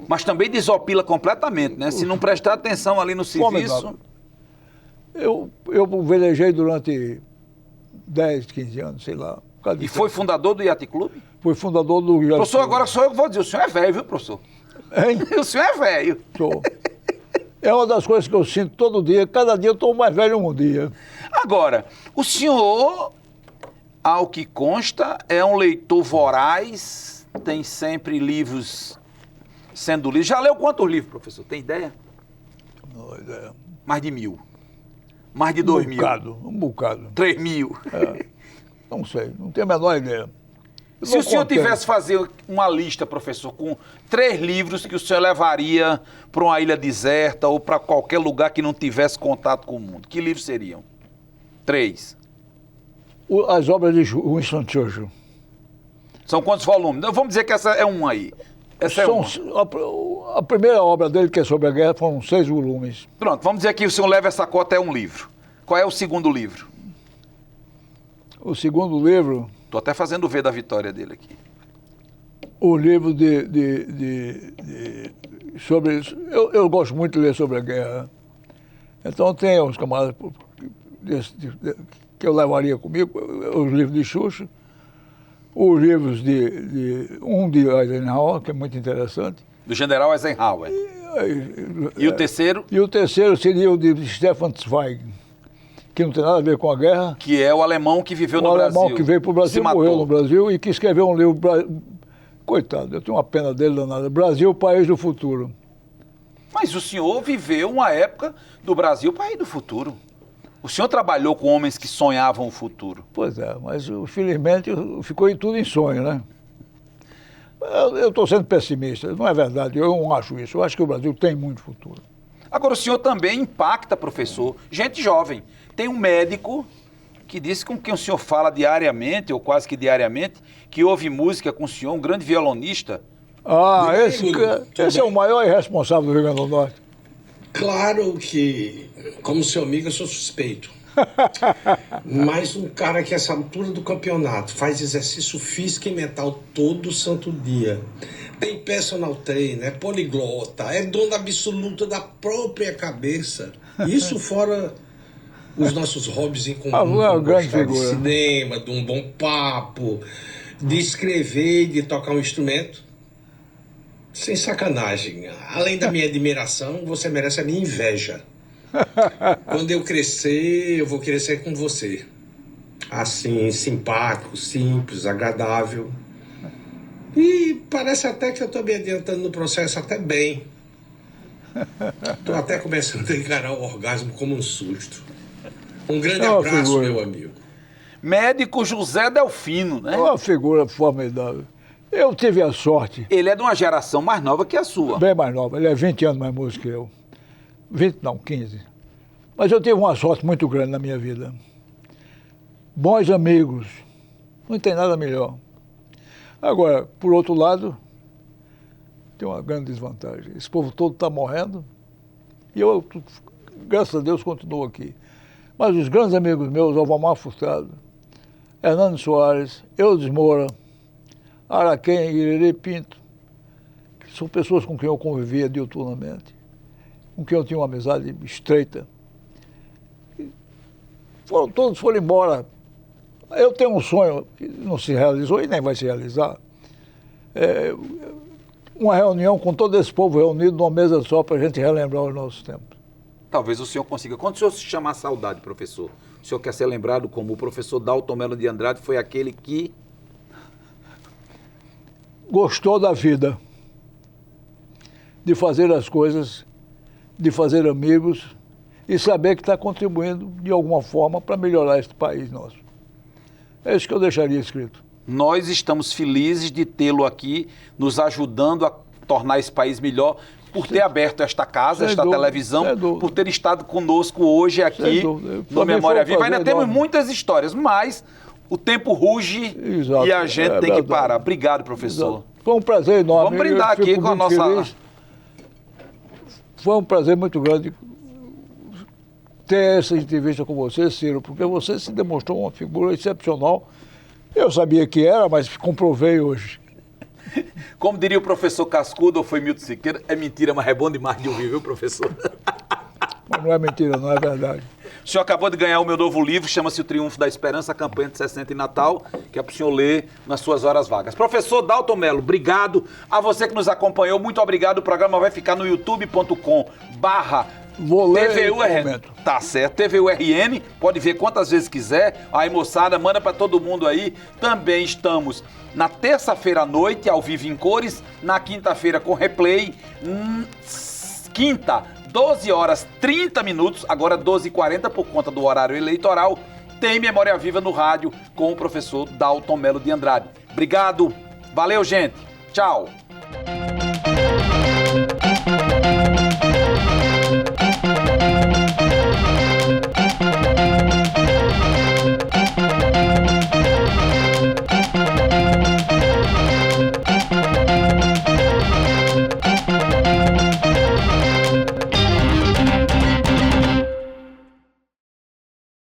Mas também desopila completamente, né? Se não prestar atenção ali no serviço... Eu velejei durante 10, 15 anos, sei lá. E foi fundador do Yacht Club? Fui fundador do Yacht Club. Professor, agora sou eu que vou dizer, o senhor é velho, viu, professor? Hein? O senhor é velho. Sou. É uma das coisas que eu sinto todo dia, cada dia eu estou mais velho um dia. Agora, o senhor, ao que consta, é um leitor voraz, tem sempre livros sendo lidos. Já leu quantos livros, professor? Tem ideia? Não, ideia. Mais de 1000. Mais de 2000. Um bocado. 3000. Não sei, não tenho a menor ideia. Se o senhor tivesse fazer uma lista, professor, com 3 livros que o senhor levaria para uma ilha deserta ou para qualquer lugar que não tivesse contato com o mundo, que livros seriam? 3. As obras de Winston Churchill. São quantos volumes? Vamos dizer que essa é uma aí. Essa é uma. A primeira obra dele, que é sobre a guerra, foram 6 volumes. Pronto, vamos dizer que o senhor leva essa cota, é um livro. Qual é o segundo livro? O segundo livro... Estou até fazendo o V da vitória dele aqui. O livro sobre... Eu gosto muito de ler sobre a guerra. Então tem uns camaradas que eu levaria comigo, os livros de Xuxa, os livros de Eisenhower, que é muito interessante. Do general Eisenhower. E o terceiro? E o terceiro seria o de Stefan Zweig, que não tem nada a ver com a guerra. Que é o alemão que viveu no Brasil. O alemão que veio para o Brasil, morreu no Brasil e que escreveu um livro... Coitado, eu tenho uma pena dele danada. Brasil, país do futuro. Mas o senhor viveu uma época do Brasil, país do futuro. O senhor trabalhou com homens que sonhavam o futuro. Pois é, mas infelizmente ficou tudo em sonho, né? Eu estou sendo pessimista, não é verdade, eu não acho isso. Eu acho que o Brasil tem muito futuro. Agora, o senhor também impacta, professor, gente jovem. Tem um médico que disse com quem o senhor fala diariamente, ou quase que diariamente, que ouve música com o senhor, um grande violonista. Ah, esse é o maior irresponsável do Rio Grande do Norte. Claro que, como seu amigo, eu sou suspeito. Mas um cara que, a essa altura do campeonato, faz exercício físico e mental todo santo dia, tem personal trainer, é poliglota, é dono absoluto da própria cabeça. Isso fora os nossos hobbies em comum, uma grande gostar de figura, cinema, de um bom papo, de escrever e de tocar um instrumento. Sem sacanagem, além da minha admiração, você merece a minha inveja. Quando eu crescer, eu vou querer ser com você. Assim, simpático, simples, agradável. E parece até que eu estou me adiantando no processo até bem. Estou até começando a encarar o orgasmo como um susto. Um grande abraço, figura. meu amigo. Médico José Delfino, né? É uma figura formidável. Eu tive a sorte, Ele é de uma geração mais nova que a sua. bem mais nova, ele é 20 anos mais moço que eu. 20 não, 15. Mas eu tive uma sorte muito grande na minha vida. Bons amigos, não tem nada melhor. Agora, por outro lado, tem uma grande desvantagem. Esse povo todo está morrendo e eu, graças a Deus, continuo aqui. Mas os grandes amigos meus, Alvamar Furtado, Hernando Soares, Eudes Moura, Araquém, Irerê Pinto, que são pessoas com quem eu convivia diuturnamente, com quem eu tinha uma amizade estreita. Todos foram embora. Eu tenho um sonho que não se realizou e nem vai se realizar. Uma reunião com todo esse povo reunido numa mesa só para a gente relembrar os nossos tempos. Talvez o senhor consiga. Quando o senhor se chamar saudade, professor, o senhor quer ser lembrado como o professor Dalton Melo de Andrade foi aquele que... Gostou da vida, de fazer as coisas, de fazer amigos e saber que está contribuindo de alguma forma para melhorar este país nosso. É isso que eu deixaria escrito. Nós estamos felizes de tê-lo aqui, nos ajudando a tornar esse país melhor, por ter aberto esta casa, Sem esta dúvida, televisão, sem dúvida. por ter estado conosco hoje aqui Sem dúvida. no Também Memória foi um Viva. Ainda prazer temos enorme. muitas histórias, mas o tempo ruge Exato, e a gente tem que verdade. parar. Obrigado, professor. Exato. Foi um prazer enorme. Vamos brindar Eu fico aqui com a muito nossa... feliz. Foi um prazer muito grande ter essa entrevista com você, Ciro, porque você se demonstrou uma figura excepcional. Eu sabia que era, mas comprovei hoje. Como diria o professor Cascudo, ou foi Milton Siqueira, é mentira, mas é bom demais de ouvir, viu, professor? Mas não é mentira, não é verdade. O senhor acabou de ganhar o meu novo livro, chama-se O Triunfo da Esperança, campanha de 60 e Natal, que é para o senhor ler nas suas horas vagas. Professor Dalton Melo, obrigado. A você que nos acompanhou, muito obrigado. O programa vai ficar no Vou ler e youtube.com/TVURN. comento. Tá certo, TVURN, pode ver quantas vezes quiser. Aí, moçada, manda para todo mundo aí. Também estamos na terça-feira à noite, ao vivo em cores, na quinta-feira com replay. Quinta, 12 horas 30 minutos, agora 12h40 por conta do horário eleitoral, tem Memória Viva no rádio com o professor Dalton Melo de Andrade. Obrigado, valeu, gente, tchau.